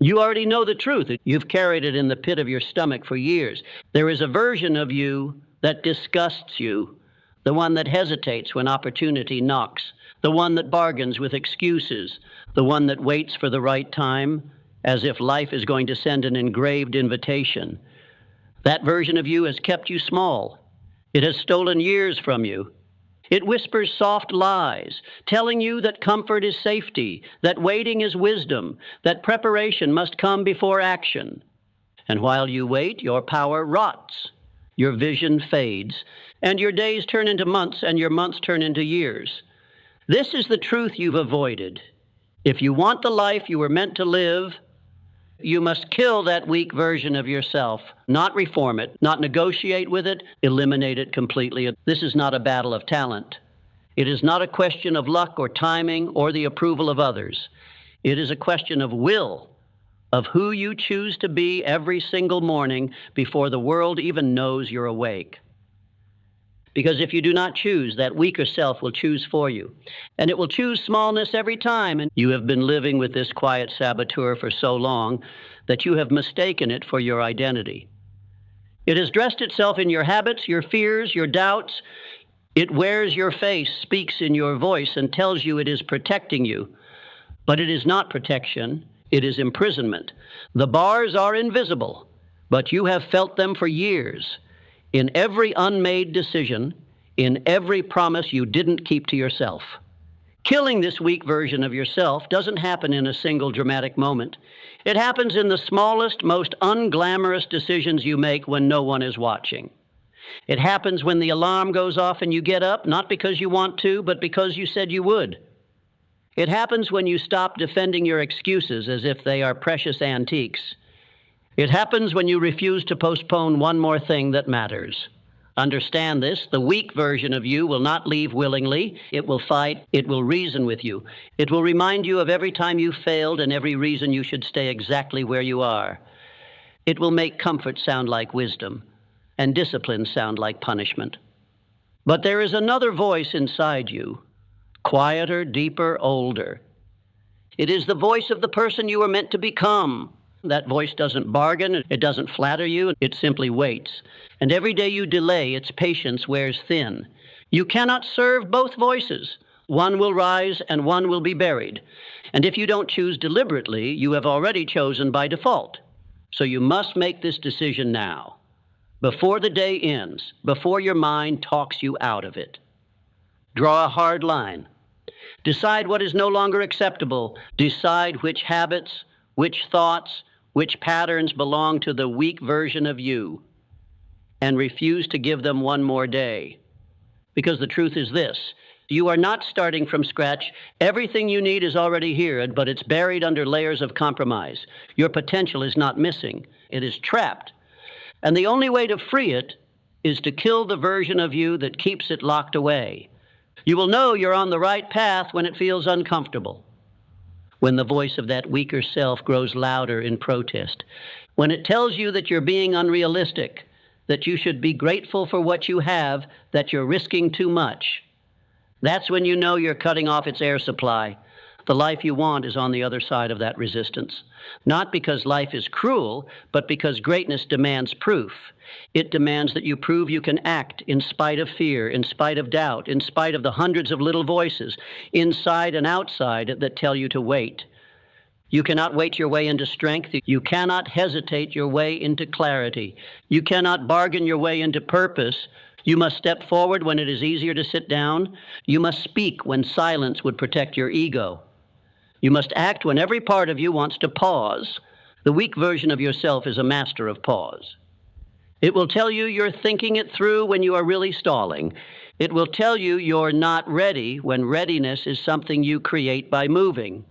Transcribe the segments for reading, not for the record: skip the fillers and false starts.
You already know the truth. You've carried it in the pit of your stomach for years. There is a version of you that disgusts you, the one that hesitates when opportunity knocks, the one that bargains with excuses, the one that waits for the right time as if life is going to send an engraved invitation. That version of you has kept you small. It has stolen years from you. It whispers soft lies, telling you that comfort is safety, that waiting is wisdom, that preparation must come before action. And while you wait, your power rots, your vision fades, and your days turn into months, and your months turn into years. This is the truth you've avoided. If you want the life you were meant to live, you must kill that weak version of yourself, not reform it, not negotiate with it, eliminate it completely. This is not a battle of talent. It is not a question of luck or timing or the approval of others. It is a question of will, of who you choose to be every single morning before the world even knows you're awake. Because if you do not choose, that weaker self will choose for you. And it will choose smallness every time. And you have been living with this quiet saboteur for so long that you have mistaken it for your identity. It has dressed itself in your habits, your fears, your doubts. It wears your face, speaks in your voice, and tells you it is protecting you. But it is not protection. It is imprisonment. The bars are invisible, but you have felt them for years. In every unmade decision, in every promise you didn't keep to yourself. Killing this weak version of yourself doesn't happen in a single dramatic moment. It happens in the smallest, most unglamorous decisions you make when no one is watching. It happens when the alarm goes off and you get up, not because you want to, but because you said you would. It happens when you stop defending your excuses as if they are precious antiques. It happens when you refuse to postpone one more thing that matters. Understand this, the weak version of you will not leave willingly. It will fight, it will reason with you. It will remind you of every time you failed and every reason you should stay exactly where you are. It will make comfort sound like wisdom and discipline sound like punishment. But there is another voice inside you, quieter, deeper, older. It is the voice of the person you were meant to become. That voice doesn't bargain, it doesn't flatter you, it simply waits. And every day you delay, its patience wears thin. You cannot serve both voices. One will rise and one will be buried. And if you don't choose deliberately, you have already chosen by default. So you must make this decision now, before the day ends, before your mind talks you out of it. Draw a hard line. Decide what is no longer acceptable. Decide which habits, which thoughts, which patterns belong to the weak version of you, and refuse to give them one more day. Because the truth is this, you are not starting from scratch. Everything you need is already here, but it's buried under layers of compromise. Your potential is not missing. It is trapped. And the only way to free it is to kill the version of you that keeps it locked away. You will know you're on the right path when it feels uncomfortable, when the voice of that weaker self grows louder in protest, when it tells you that you're being unrealistic, that you should be grateful for what you have, that you're risking too much. That's when you know you're cutting off its air supply. The life you want is on the other side of that resistance. Not because life is cruel, but because greatness demands proof. It demands that you prove you can act in spite of fear, in spite of doubt, in spite of the hundreds of little voices, inside and outside, that tell you to wait. You cannot wait your way into strength. You cannot hesitate your way into clarity. You cannot bargain your way into purpose. You must step forward when it is easier to sit down. You must speak when silence would protect your ego. You must act when every part of you wants to pause. The weak version of yourself is a master of pause. It will tell you you're thinking it through when you are really stalling. It will tell you you're not ready when readiness is something you create by moving.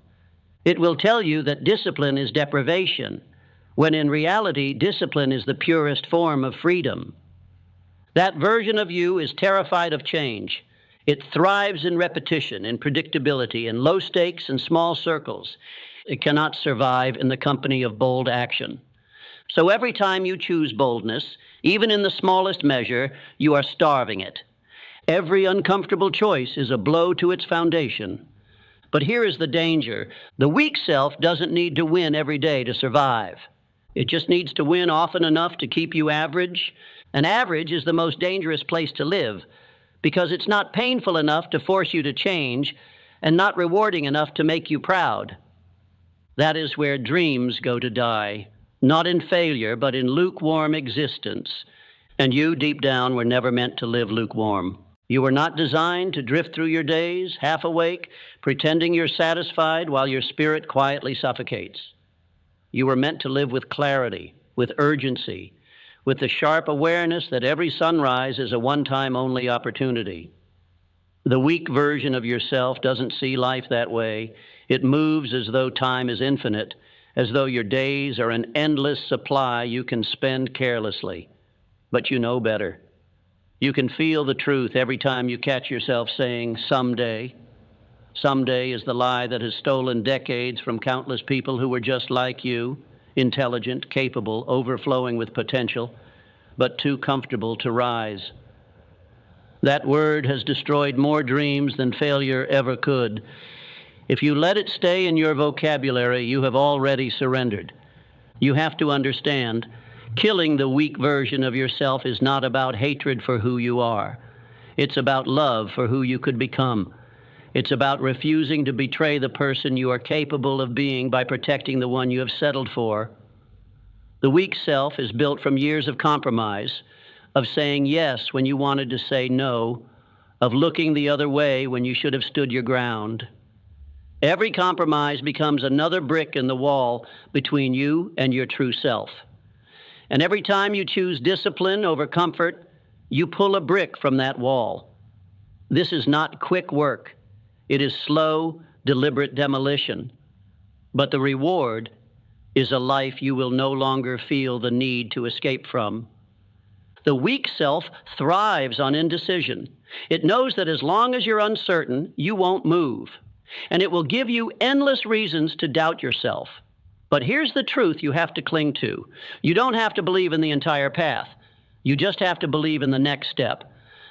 It will tell you that discipline is deprivation, when in reality, discipline is the purest form of freedom. That version of you is terrified of change. It thrives in repetition, in predictability, in low stakes and small circles. It cannot survive in the company of bold action. So every time you choose boldness, even in the smallest measure, you are starving it. Every uncomfortable choice is a blow to its foundation. But here is the danger. The weak self doesn't need to win every day to survive. It just needs to win often enough to keep you average. And average is the most dangerous place to live because it's not painful enough to force you to change and not rewarding enough to make you proud. That is where dreams go to die, not in failure, but in lukewarm existence. And you, deep down, were never meant to live lukewarm. You were not designed to drift through your days, half awake, pretending you're satisfied while your spirit quietly suffocates. You were meant to live with clarity, with urgency, with the sharp awareness that every sunrise is a one-time only opportunity. The weak version of yourself doesn't see life that way. It moves as though time is infinite, as though your days are an endless supply you can spend carelessly. But you know better. You can feel the truth every time you catch yourself saying, someday. Someday is the lie that has stolen decades from countless people who were just like you, intelligent, capable, overflowing with potential, but too comfortable to rise. That word has destroyed more dreams than failure ever could. If you let it stay in your vocabulary, you have already surrendered. You have to understand, killing the weak version of yourself is not about hatred for who you are. It's about love for who you could become. It's about refusing to betray the person you are capable of being by protecting the one you have settled for. The weak self is built from years of compromise, of saying yes when you wanted to say no, of looking the other way when you should have stood your ground. Every compromise becomes another brick in the wall between you and your true self. And every time you choose discipline over comfort, you pull a brick from that wall. This is not quick work. It is slow, deliberate demolition. But the reward is a life you will no longer feel the need to escape from. The weak self thrives on indecision. It knows that as long as you're uncertain, you won't move. And it will give you endless reasons to doubt yourself. But here's the truth you have to cling to. You don't have to believe in the entire path. You just have to believe in the next step.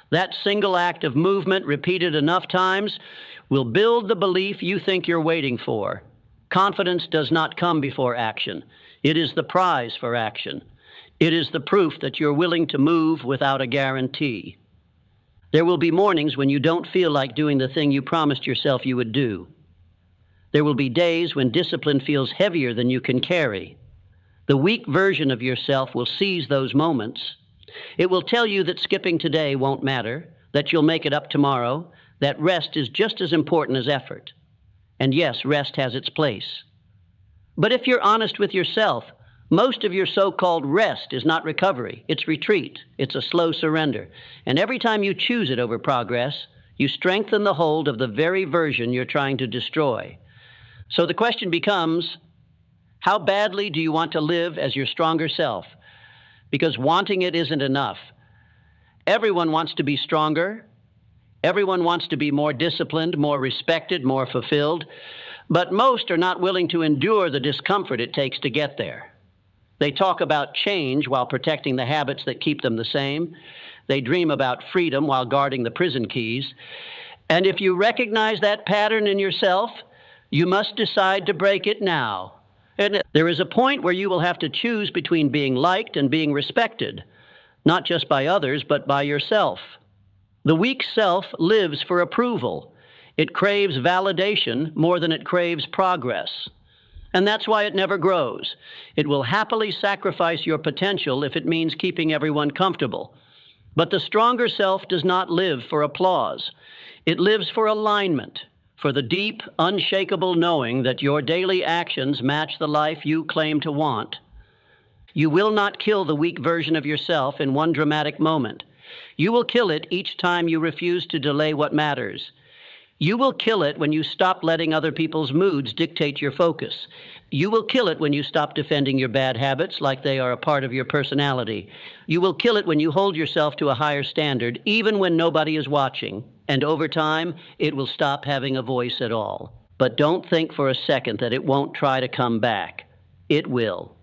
That single act of movement repeated enough times will build the belief you think you're waiting for. Confidence does not come before action. It is the prize for action. It is the proof that you're willing to move without a guarantee. There will be mornings when you don't feel like doing the thing you promised yourself you would do. There will be days when discipline feels heavier than you can carry. The weak version of yourself will seize those moments. It will tell you that skipping today won't matter, that you'll make it up tomorrow, that rest is just as important as effort. And yes, rest has its place. But if you're honest with yourself, most of your so-called rest is not recovery. It's retreat. It's a slow surrender. And every time you choose it over progress, you strengthen the hold of the very version you're trying to destroy. So the question becomes, how badly do you want to live as your stronger self? Because wanting it isn't enough. Everyone wants to be stronger. Everyone wants to be more disciplined, more respected, more fulfilled. But most are not willing to endure the discomfort it takes to get there. They talk about change while protecting the habits that keep them the same. They dream about freedom while guarding the prison keys. And if you recognize that pattern in yourself, you must decide to break it now. And there is a point where you will have to choose between being liked and being respected, not just by others, but by yourself. The weak self lives for approval. It craves validation more than it craves progress. And that's why it never grows. It will happily sacrifice your potential if it means keeping everyone comfortable. But the stronger self does not live for applause. It lives for alignment, for the deep, unshakable knowing that your daily actions match the life you claim to want. You will not kill the weak version of yourself in one dramatic moment. You will kill it each time you refuse to delay what matters. You will kill it when you stop letting other people's moods dictate your focus. You will kill it when you stop defending your bad habits like they are a part of your personality. You will kill it when you hold yourself to a higher standard, even when nobody is watching. And over time, it will stop having a voice at all. But don't think for a second that it won't try to come back. It will.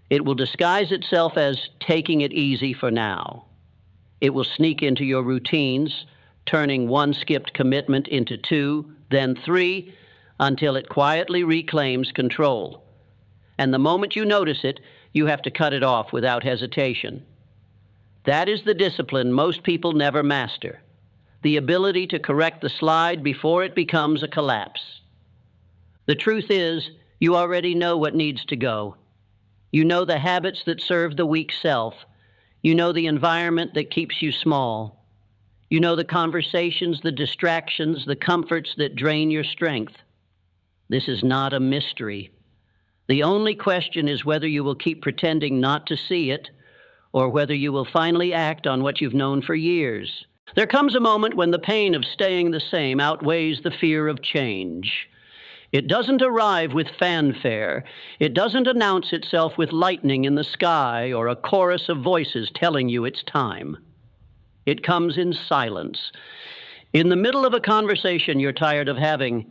It will disguise itself as taking it easy for now. It will sneak into your routines, turning one skipped commitment into two, then three, until it quietly reclaims control. And the moment you notice it, you have to cut it off without hesitation. That is the discipline most people never master, the ability to correct the slide before it becomes a collapse. The truth is, you already know what needs to go. You know the habits that serve the weak self. You know the environment that keeps you small. You know the conversations, the distractions, the comforts that drain your strength. This is not a mystery. The only question is whether you will keep pretending not to see it, or whether you will finally act on what you've known for years. There comes a moment when the pain of staying the same outweighs the fear of change. It doesn't arrive with fanfare. It doesn't announce itself with lightning in the sky or a chorus of voices telling you it's time. It comes in silence. In the middle of a conversation you're tired of having,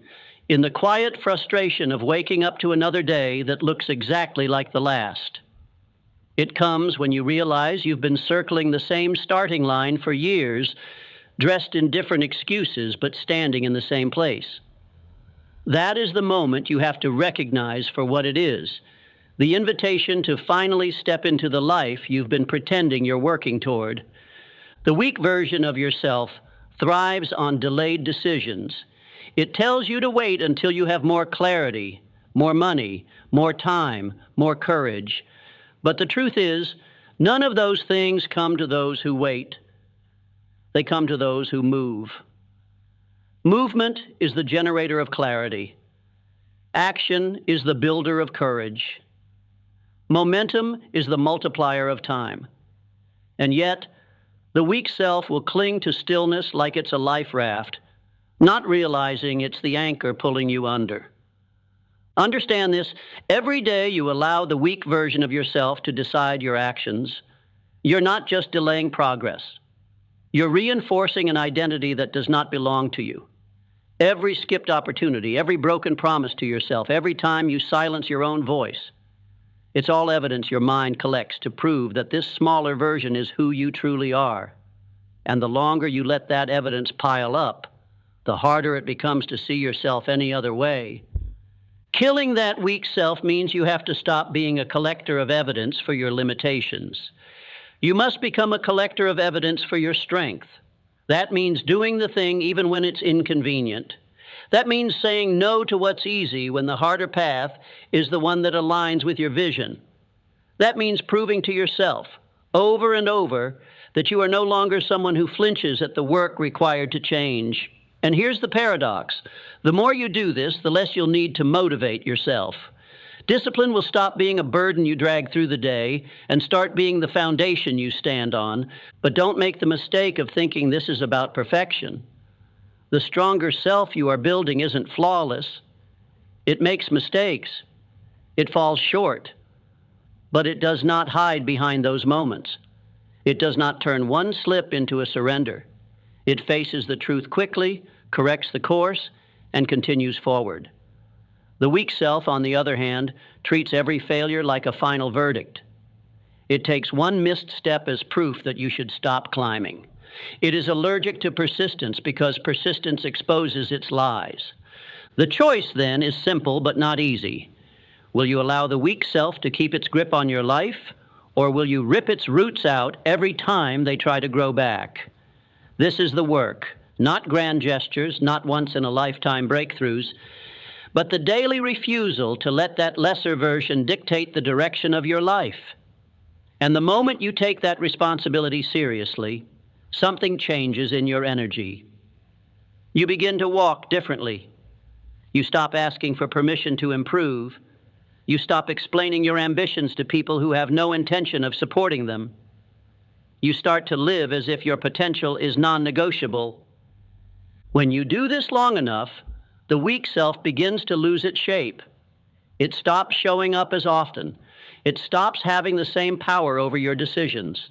in the quiet frustration of waking up to another day that looks exactly like the last. It comes when you realize you've been circling the same starting line for years, dressed in different excuses, but standing in the same place. That is the moment you have to recognize for what it is, the invitation to finally step into the life you've been pretending you're working toward. The weak version of yourself thrives on delayed decisions. It tells you to wait until you have more clarity, more money, more time, more courage. But the truth is, none of those things come to those who wait. They come to those who move. Movement is the generator of clarity. Action is the builder of courage. Momentum is the multiplier of time. And yet, the weak self will cling to stillness like it's a life raft, not realizing it's the anchor pulling you under. Understand this, every day you allow the weak version of yourself to decide your actions, you're not just delaying progress. You're reinforcing an identity that does not belong to you. Every skipped opportunity, every broken promise to yourself, every time you silence your own voice, it's all evidence your mind collects to prove that this smaller version is who you truly are. And the longer you let that evidence pile up, the harder it becomes to see yourself any other way. Killing that weak self means you have to stop being a collector of evidence for your limitations. You must become a collector of evidence for your strength. That means doing the thing even when it's inconvenient. That means saying no to what's easy when the harder path is the one that aligns with your vision. That means proving to yourself, over and over, that you are no longer someone who flinches at the work required to change. And here's the paradox. The more you do this, the less you'll need to motivate yourself. Discipline will stop being a burden you drag through the day and start being the foundation you stand on. But don't make the mistake of thinking this is about perfection. The stronger self you are building isn't flawless. It makes mistakes. It falls short. But it does not hide behind those moments. It does not turn one slip into a surrender. It faces the truth quickly, corrects the course, and continues forward. The weak self, on the other hand, treats every failure like a final verdict. It takes one missed step as proof that you should stop climbing. It is allergic to persistence because persistence exposes its lies. The choice, then, is simple but not easy. Will you allow the weak self to keep its grip on your life, or will you rip its roots out every time they try to grow back? This is the work, not grand gestures, not once-in-a-lifetime breakthroughs, but the daily refusal to let that lesser version dictate the direction of your life. And the moment you take that responsibility seriously, something changes in your energy. You begin to walk differently. You stop asking for permission to improve. You stop explaining your ambitions to people who have no intention of supporting them. You start to live as if your potential is non-negotiable. When you do this long enough, the weak self begins to lose its shape. It stops showing up as often. It stops having the same power over your decisions.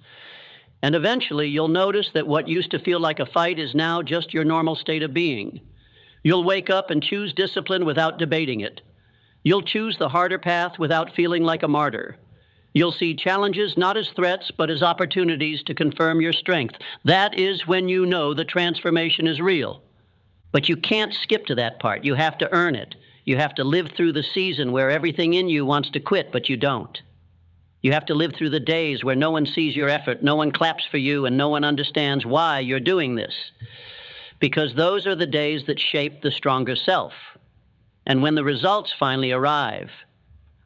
And eventually, you'll notice that what used to feel like a fight is now just your normal state of being. You'll wake up and choose discipline without debating it. You'll choose the harder path without feeling like a martyr. You'll see challenges not as threats, but as opportunities to confirm your strength. That is when you know the transformation is real. But you can't skip to that part. You have to earn it. You have to live through the season where everything in you wants to quit, but you don't. You have to live through the days where no one sees your effort, no one claps for you, and no one understands why you're doing this. Because those are the days that shape the stronger self. And when the results finally arrive,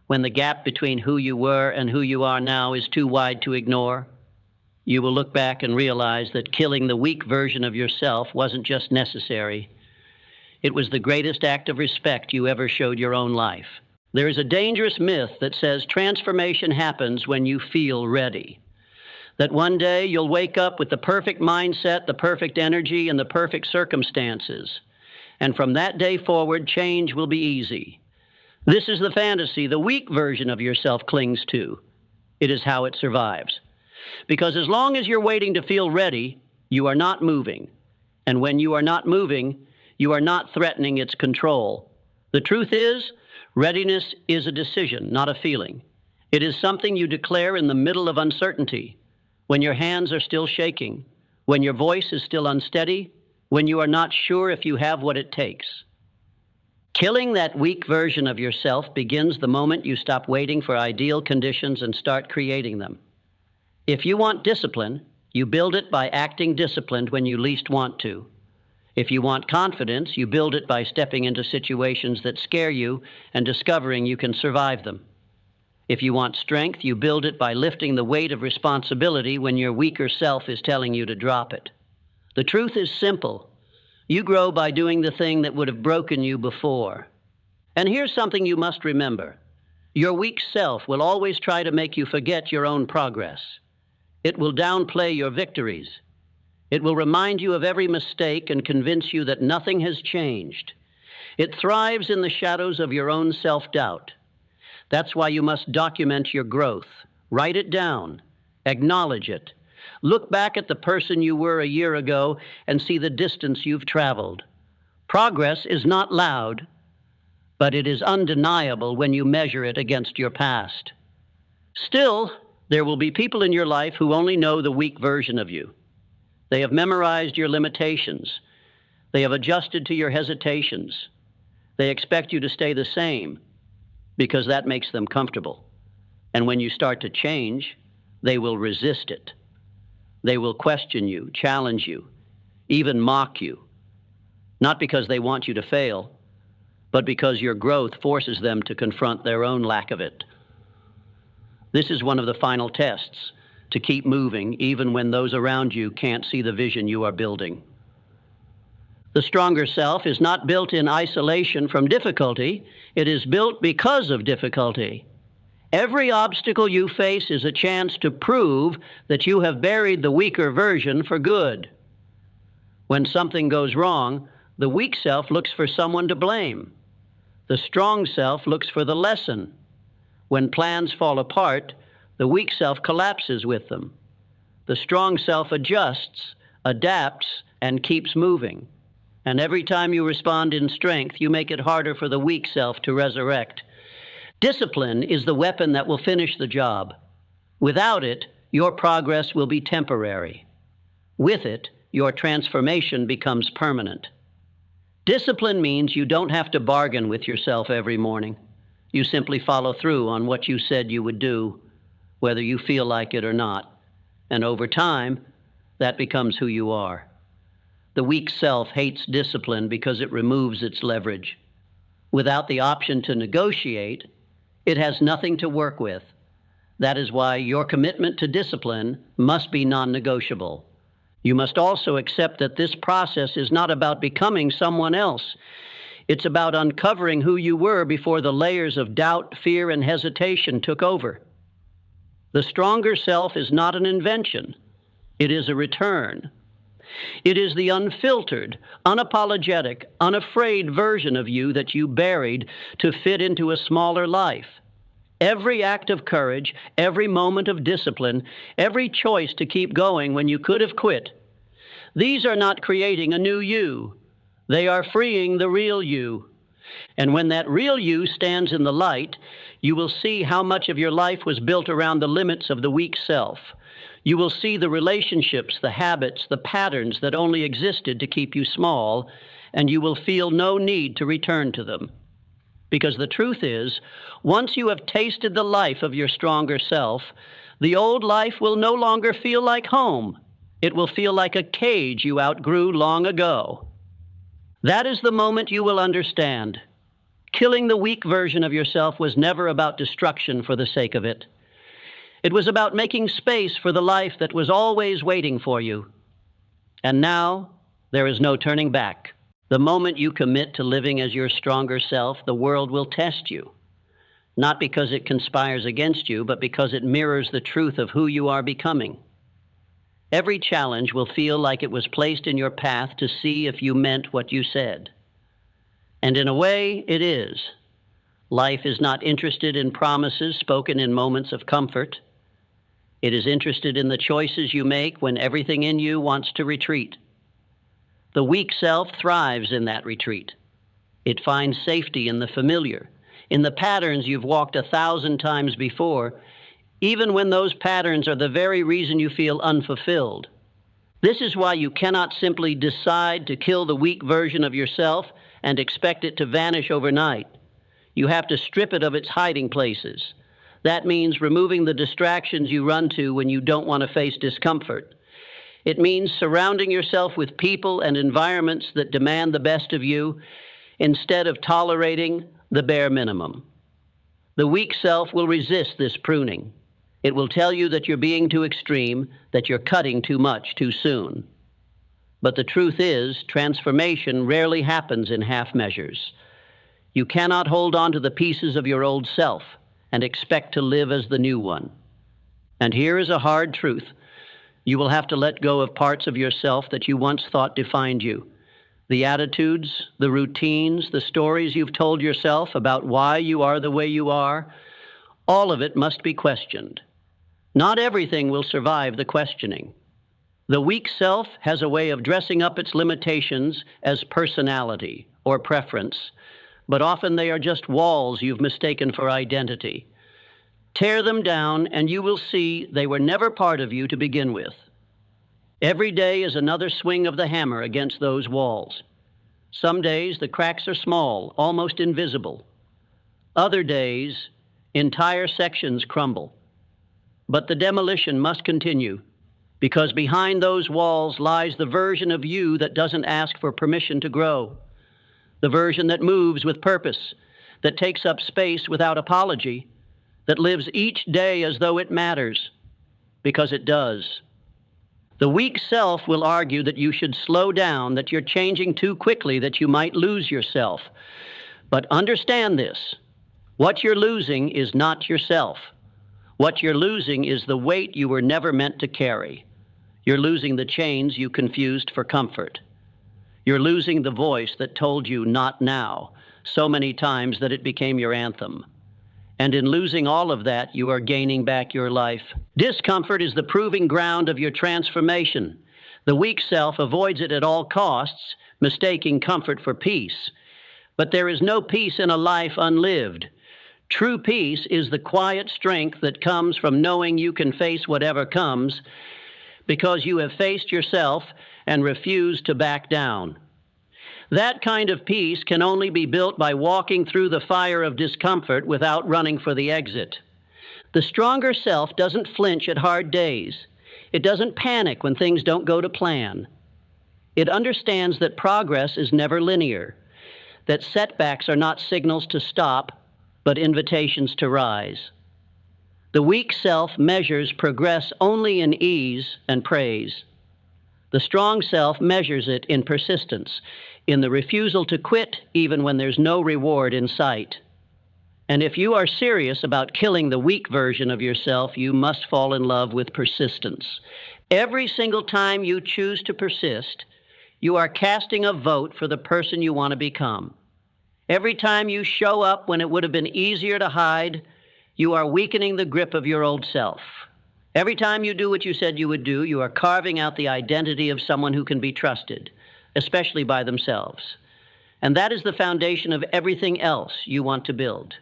when the gap between who you were and who you are now is too wide to ignore, you will look back and realize that killing the weak version of yourself wasn't just necessary. It was the greatest act of respect you ever showed your own life. There is a dangerous myth that says transformation happens when you feel ready. That one day you'll wake up with the perfect mindset, the perfect energy, and the perfect circumstances. And from that day forward, change will be easy. This is the fantasy the weak version of yourself clings to. It is how it survives. Because as long as you're waiting to feel ready, you are not moving. And when you are not moving, you are not threatening its control. The truth is, readiness is a decision, not a feeling. It is something you declare in the middle of uncertainty, when your hands are still shaking, when your voice is still unsteady, when you are not sure if you have what it takes. Killing that weak version of yourself begins the moment you stop waiting for ideal conditions and start creating them. If you want discipline, you build it by acting disciplined when you least want to. If you want confidence, you build it by stepping into situations that scare you and discovering you can survive them. If you want strength, you build it by lifting the weight of responsibility when your weaker self is telling you to drop it. The truth is simple. You grow by doing the thing that would have broken you before. And here's something you must remember. Your weak self will always try to make you forget your own progress. It will downplay your victories. It will remind you of every mistake and convince you that nothing has changed. It thrives in the shadows of your own self-doubt. That's why you must document your growth. Write it down. Acknowledge it. Look back at the person you were a year ago and see the distance you've traveled. Progress is not loud, but it is undeniable when you measure it against your past. Still, there will be people in your life who only know the weak version of you. They have memorized your limitations. They have adjusted to your hesitations. They expect you to stay the same because that makes them comfortable. And when you start to change, they will resist it. They will question you, challenge you, even mock you. Not because they want you to fail, but because your growth forces them to confront their own lack of it. This is one of the final tests, to keep moving even when those around you can't see the vision you are building. The stronger self is not built in isolation from difficulty. It is built because of difficulty. Every obstacle you face is a chance to prove that you have buried the weaker version for good. When something goes wrong, the weak self looks for someone to blame. The strong self looks for the lesson. When plans fall apart, the weak self collapses with them. The strong self adjusts, adapts, and keeps moving. And every time you respond in strength, you make it harder for the weak self to resurrect. Discipline is the weapon that will finish the job. Without it, your progress will be temporary. With it, your transformation becomes permanent. Discipline means you don't have to bargain with yourself every morning. You simply follow through on what you said you would do, whether you feel like it or not. And over time, that becomes who you are. The weak self hates discipline because it removes its leverage. Without the option to negotiate, it has nothing to work with. That is why your commitment to discipline must be non-negotiable. You must also accept that this process is not about becoming someone else. It's about uncovering who you were before the layers of doubt, fear, and hesitation took over. The stronger self is not an invention. It is a return. It is the unfiltered, unapologetic, unafraid version of you that you buried to fit into a smaller life. Every act of courage, every moment of discipline, every choice to keep going when you could have quit, these are not creating a new you. They are freeing the real you. And when that real you stands in the light, you will see how much of your life was built around the limits of the weak self. You will see the relationships, the habits, the patterns that only existed to keep you small, and you will feel no need to return to them. Because the truth is, once you have tasted the life of your stronger self, the old life will no longer feel like home. It will feel like a cage you outgrew long ago. That is the moment you will understand. Killing the weak version of yourself was never about destruction for the sake of it. It was about making space for the life that was always waiting for you. And now, there is no turning back. The moment you commit to living as your stronger self, the world will test you. Not because it conspires against you, but because it mirrors the truth of who you are becoming. Every challenge will feel like it was placed in your path to see if you meant what you said. And in a way, it is. Life is not interested in promises spoken in moments of comfort. It is interested in the choices you make when everything in you wants to retreat. The weak self thrives in that retreat. It finds safety in the familiar, in the patterns you've walked 1,000 times before, even when those patterns are the very reason you feel unfulfilled. This is why you cannot simply decide to kill the weak version of yourself and expect it to vanish overnight. You have to strip it of its hiding places. That means removing the distractions you run to when you don't want to face discomfort. It means surrounding yourself with people and environments that demand the best of you instead of tolerating the bare minimum. The weak self will resist this pruning. It will tell you that you're being too extreme, that you're cutting too much too soon. But the truth is, transformation rarely happens in half measures. You cannot hold on to the pieces of your old self and expect to live as the new one. And here is a hard truth. You will have to let go of parts of yourself that you once thought defined you. The attitudes, the routines, the stories you've told yourself about why you are the way you are, all of it must be questioned. Not everything will survive the questioning. The weak self has a way of dressing up its limitations as personality or preference, but often they are just walls you've mistaken for identity. Tear them down and you will see they were never part of you to begin with. Every day is another swing of the hammer against those walls. Some days the cracks are small, almost invisible. Other days, entire sections crumble. But the demolition must continue, because behind those walls lies the version of you that doesn't ask for permission to grow, the version that moves with purpose, that takes up space without apology, that lives each day as though it matters, because it does. The weak self will argue that you should slow down, that you're changing too quickly, that you might lose yourself. But understand this, what you're losing is not yourself. What you're losing is the weight you were never meant to carry. You're losing the chains you confused for comfort. You're losing the voice that told you not now so many times that it became your anthem. And in losing all of that, you are gaining back your life. Discomfort is the proving ground of your transformation. The weak self avoids it at all costs, mistaking comfort for peace. But there is no peace in a life unlived. True peace is the quiet strength that comes from knowing you can face whatever comes because you have faced yourself and refused to back down. That kind of peace can only be built by walking through the fire of discomfort without running for the exit. The stronger self doesn't flinch at hard days. It doesn't panic when things don't go to plan. It understands that progress is never linear, that setbacks are not signals to stop, but invitations to rise. The weak self measures progress only in ease and praise. The strong self measures it in persistence, in the refusal to quit even when there's no reward in sight. And if you are serious about killing the weak version of yourself, you must fall in love with persistence. Every single time you choose to persist, you are casting a vote for the person you want to become. Every time you show up when it would have been easier to hide, you are weakening the grip of your old self. Every time you do what you said you would do, you are carving out the identity of someone who can be trusted, especially by themselves. And that is the foundation of everything else you want to build.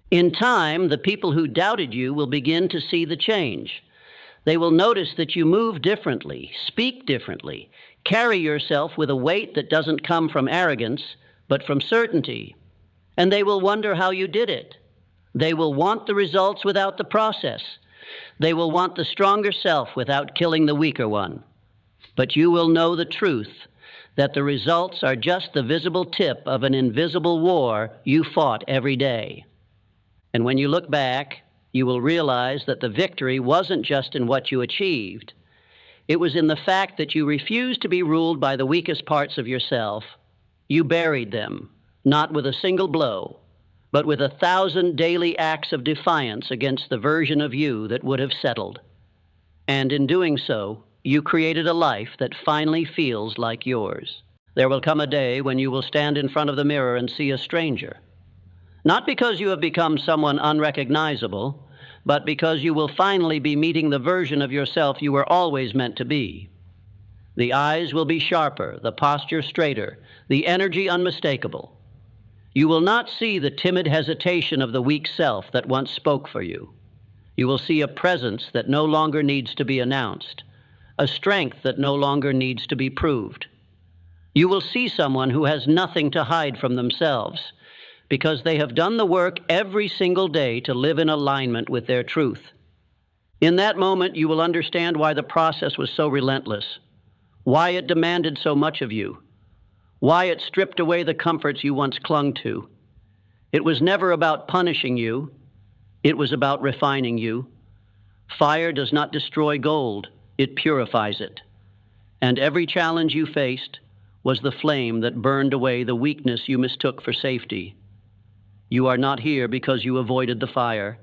In time, the people who doubted you will begin to see the change. They will notice that you move differently, speak differently, carry yourself with a weight that doesn't come from arrogance, but from certainty. And they will wonder how you did it. They will want the results without the process. They will want the stronger self without killing the weaker one. But you will know the truth, that the results are just the visible tip of an invisible war you fought every day. And when you look back, you will realize that the victory wasn't just in what you achieved. It was in the fact that you refused to be ruled by the weakest parts of yourself. You buried them, not with a single blow, but with 1,000 daily acts of defiance against the version of you that would have settled. And in doing so, you created a life that finally feels like yours. There will come a day when you will stand in front of the mirror and see a stranger. Not because you have become someone unrecognizable, but because you will finally be meeting the version of yourself you were always meant to be. The eyes will be sharper, the posture straighter, the energy unmistakable. You will not see the timid hesitation of the weak self that once spoke for you. You will see a presence that no longer needs to be announced, a strength that no longer needs to be proved. You will see someone who has nothing to hide from themselves, because they have done the work every single day to live in alignment with their truth. In that moment, you will understand why the process was so relentless, why it demanded so much of you, why it stripped away the comforts you once clung to. It was never about punishing you. It was about refining you. Fire does not destroy gold. It purifies it. And every challenge you faced was the flame that burned away the weakness you mistook for safety. You are not here because you avoided the fire.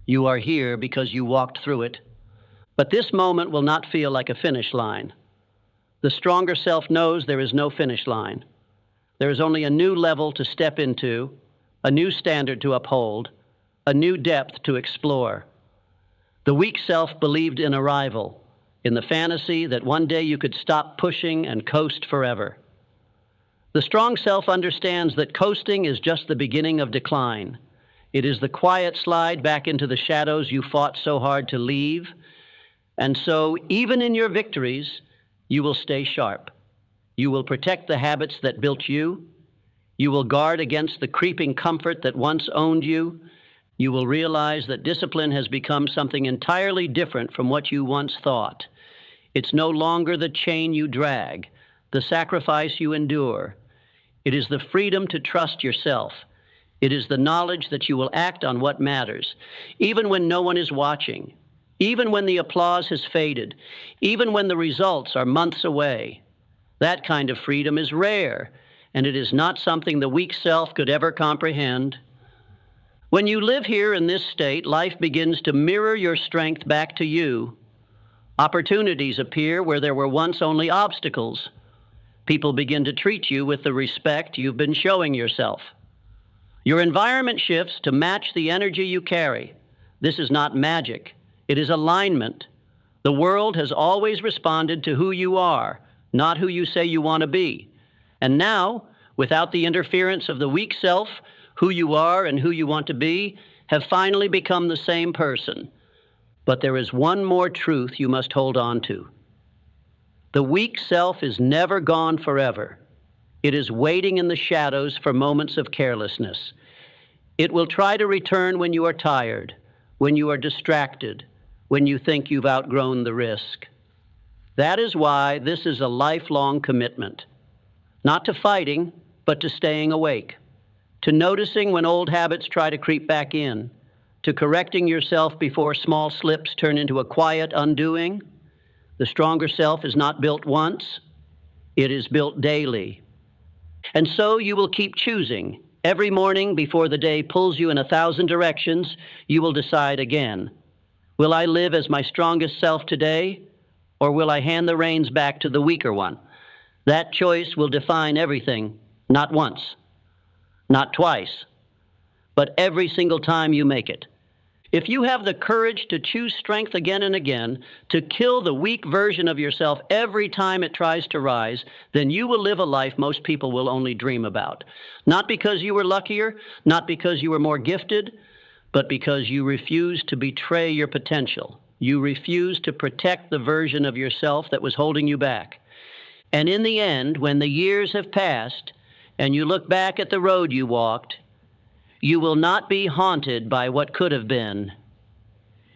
You are here because you walked through it. But this moment will not feel like a finish line. The stronger self knows there is no finish line. There is only a new level to step into, a new standard to uphold, a new depth to explore. The weak self believed in arrival, in the fantasy that one day you could stop pushing and coast forever. The strong self understands that coasting is just the beginning of decline. It is the quiet slide back into the shadows you fought so hard to leave. And so, even in your victories, you will stay sharp. You will protect the habits that built you. You will guard against the creeping comfort that once owned you. You will realize that discipline has become something entirely different from what you once thought. It's no longer the chain you drag, the sacrifice you endure. It is the freedom to trust yourself. It is the knowledge that you will act on what matters, even when no one is watching, even when the applause has faded, even when the results are months away. That kind of freedom is rare, and it is not something the weak self could ever comprehend. When you live here in this state, life begins to mirror your strength back to you. Opportunities appear where there were once only obstacles. People begin to treat you with the respect you've been showing yourself. Your environment shifts to match the energy you carry. This is not magic. It is alignment. The world has always responded to who you are, not who you say you want to be. And now, without the interference of the weak self, who you are and who you want to be have finally become the same person. But there is one more truth you must hold on to. The weak self is never gone forever. It is waiting in the shadows for moments of carelessness. It will try to return when you are tired, when you are distracted, when you think you've outgrown the risk. That is why this is a lifelong commitment. Not to fighting, but to staying awake. To noticing when old habits try to creep back in. To correcting yourself before small slips turn into a quiet undoing. The stronger self is not built once. It is built daily. And so you will keep choosing. Every morning before the day pulls you in 1,000 directions, you will decide again. Will I live as my strongest self today, or will I hand the reins back to the weaker one? That choice will define everything, not once, not twice, but every single time you make it. If you have the courage to choose strength again and again, to kill the weak version of yourself every time it tries to rise, then you will live a life most people will only dream about. Not because you were luckier, not because you were more gifted, but because you refused to betray your potential. You refused to protect the version of yourself that was holding you back. And in the end, when the years have passed and you look back at the road you walked, You will not be haunted by what could have been.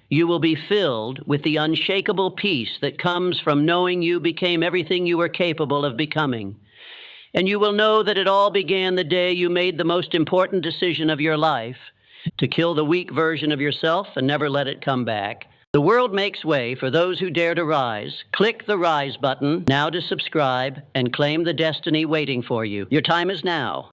You will be filled with the unshakable peace that comes from knowing you became everything you were capable of becoming. And you will know that it all began the day you made the most important decision of your life, to kill the weak version of yourself and never let it come back. The world makes way for those who dare to rise. Click the Rise button now to subscribe and claim the destiny waiting for you. Your time is now.